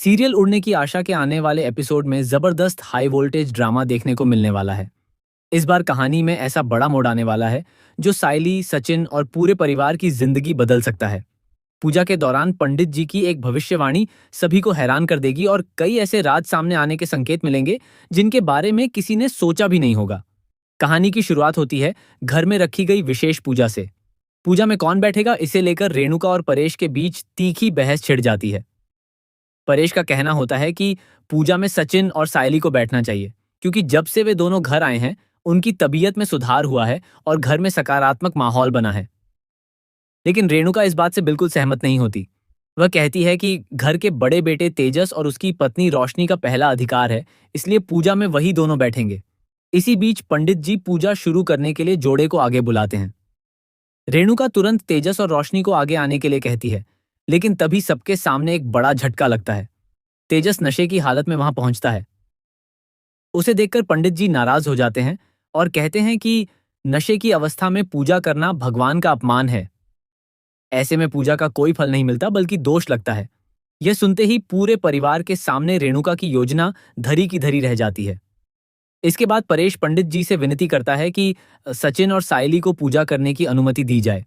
Serial उड़ने की आशा के आने वाले एपिसोड में जबरदस्त हाई वोल्टेज ड्रामा देखने को मिलने वाला है। इस बार कहानी में ऐसा बड़ा मोड़ आने वाला है जो साइली, सचिन और पूरे परिवार की जिंदगी बदल सकता है। पूजा के दौरान पंडित जी की एक भविष्यवाणी सभी को हैरान कर देगी और कई ऐसे राज सामने आने के संकेत मिलेंगे जिनके बारे में किसी ने सोचा भी नहीं होगा। कहानी की शुरुआत होती है घर में रखी गई विशेष पूजा से। पूजा में कौन बैठेगा, इसे लेकर रेणुका और परेश के बीच तीखी बहस छिड़ जाती है। परेश का कहना होता है कि पूजा में सचिन और सायली को बैठना चाहिए क्योंकि जब से वे दोनों घर आए हैं उनकी तबीयत में सुधार हुआ है और घर में सकारात्मक माहौल बना है। लेकिन रेणुका इस बात से बिल्कुल सहमत नहीं होती। वह कहती है कि घर के बड़े बेटे तेजस और उसकी पत्नी रोशनी का पहला अधिकार है, इसलिए पूजा में वही दोनों बैठेंगे। इसी बीच पंडित जी पूजा शुरू करने के लिए जोड़े को आगे बुलाते हैं। रेणुका तुरंत तेजस और रोशनी को आगे आने के लिए कहती है, लेकिन तभी सबके सामने एक बड़ा झटका लगता है। तेजस नशे की हालत में वहां पहुंचता है। उसे देखकर पंडित जी नाराज हो जाते हैं और कहते हैं कि नशे की अवस्था में पूजा करना भगवान का अपमान है। ऐसे में पूजा का कोई फल नहीं मिलता बल्कि दोष लगता है। यह सुनते ही पूरे परिवार के सामने रेणुका की योजना धरी की धरी रह जाती है। इसके बाद परेश पंडित जी से विनती करता है कि सचिन और सायली को पूजा करने की अनुमति दी जाए।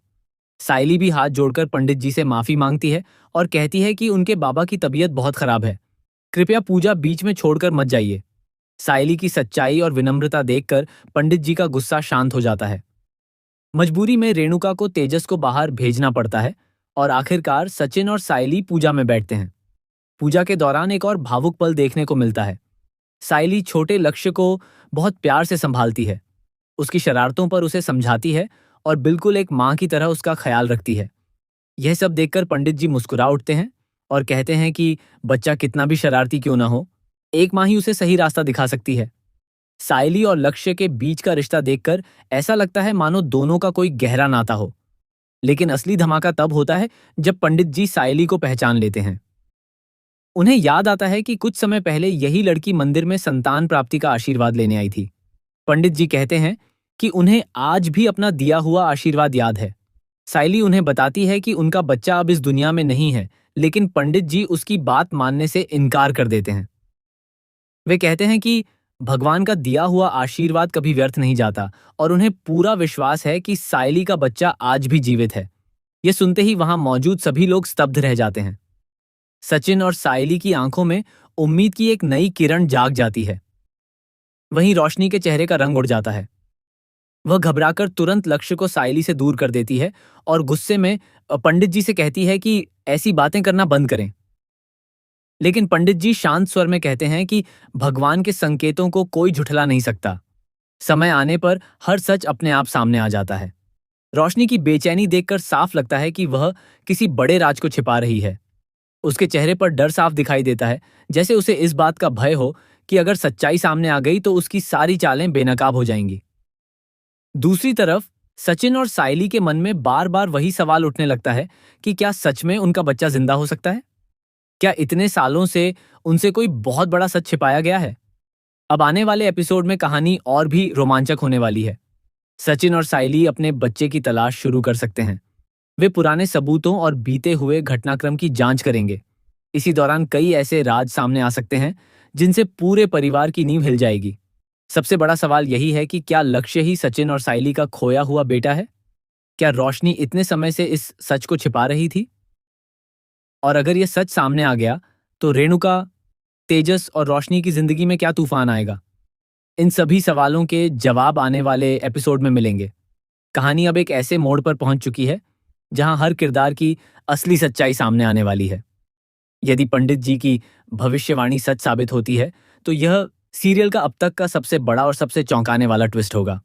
सायली भी हाथ जोड़कर पंडित जी से माफी मांगती है और कहती है कि उनके बाबा की तबीयत बहुत खराब है, कृपया पूजा बीच में छोड़कर मत जाइए। सायली की सच्चाई और विनम्रता देखकर पंडित जी का गुस्सा शांत हो जाता है। मजबूरी में रेणुका को तेजस को बाहर भेजना पड़ता है और आखिरकार सचिन और सायली पूजा में बैठते हैं। पूजा के दौरान एक और भावुक पल देखने को मिलता है। सायली छोटे लक्ष्य को बहुत प्यार से संभालती है, उसकी शरारतों पर उसे समझाती है और बिल्कुल एक माँ की तरह उसका ख्याल रखती है। यह सब देखकर पंडित जी मुस्कुरा उठते हैं और कहते हैं कि बच्चा कितना भी शरारती क्यों ना हो, एक माँ ही उसे सही रास्ता दिखा सकती है। सायली और लक्ष्य के बीच का रिश्ता देखकर ऐसा लगता है मानो दोनों का कोई गहरा नाता हो। लेकिन असली धमाका तब होता है जब पंडित जी सायली को पहचान लेते हैं। उन्हें याद आता है कि कुछ समय पहले यही लड़की मंदिर में संतान प्राप्ति का आशीर्वाद लेने आई थी। पंडित जी कहते हैं कि उन्हें आज भी अपना दिया हुआ आशीर्वाद याद है। सायली उन्हें बताती है कि उनका बच्चा अब इस दुनिया में नहीं है, लेकिन पंडित जी उसकी बात मानने से इनकार कर देते हैं। वे कहते हैं कि भगवान का दिया हुआ आशीर्वाद कभी व्यर्थ नहीं जाता और उन्हें पूरा विश्वास है कि सायली का बच्चा आज भी जीवित है। यह सुनते ही वहां मौजूद सभी लोग स्तब्ध रह जाते हैं। सचिन और सायली की आंखों में उम्मीद की एक नई किरण जाग जाती है। वहीं रोशनी के चेहरे का रंग उड़ जाता है। वह घबराकर तुरंत लक्ष्य को सायली से दूर कर देती है और गुस्से में पंडित जी से कहती है कि ऐसी बातें करना बंद करें। लेकिन पंडित जी शांत स्वर में कहते हैं कि भगवान के संकेतों को कोई झुठला नहीं सकता। समय आने पर हर सच अपने आप सामने आ जाता है। रोशनी की बेचैनी देखकर साफ लगता है कि वह किसी बड़े राज को छिपा रही है। उसके चेहरे पर डर साफ दिखाई देता है, जैसे उसे इस बात का भय हो कि अगर सच्चाई सामने आ गई तो उसकी सारी चालें बेनकाब हो जाएंगी। दूसरी तरफ सचिन और सायली के मन में बार बार वही सवाल उठने लगता है कि क्या सच में उनका बच्चा जिंदा हो सकता है? क्या इतने सालों से उनसे कोई बहुत बड़ा सच छिपाया गया है? अब आने वाले एपिसोड में कहानी और भी रोमांचक होने वाली है। सचिन और सायली अपने बच्चे की तलाश शुरू कर सकते हैं। वे पुराने सबूतों और बीते हुए घटनाक्रम की जांच करेंगे। इसी दौरान कई ऐसे राज सामने आ सकते हैं जिनसे पूरे परिवार की नींव हिल जाएगी। सबसे बड़ा सवाल यही है कि क्या लक्ष्य ही सचिन और सायली का खोया हुआ बेटा है? क्या रोशनी इतने समय से इस सच को छिपा रही थी? और अगर यह सच सामने आ गया तो रेणुका, तेजस और रोशनी की जिंदगी में क्या तूफान आएगा? इन सभी सवालों के जवाब आने वाले एपिसोड में मिलेंगे। कहानी अब एक ऐसे मोड़ पर पहुंच चुकी है जहां हर किरदार की असली सच्चाई सामने आने वाली है। यदि पंडित जी की भविष्यवाणी सच साबित होती है तो यह सीरियल का अब तक का सबसे बड़ा और सबसे चौंकाने वाला ट्विस्ट होगा।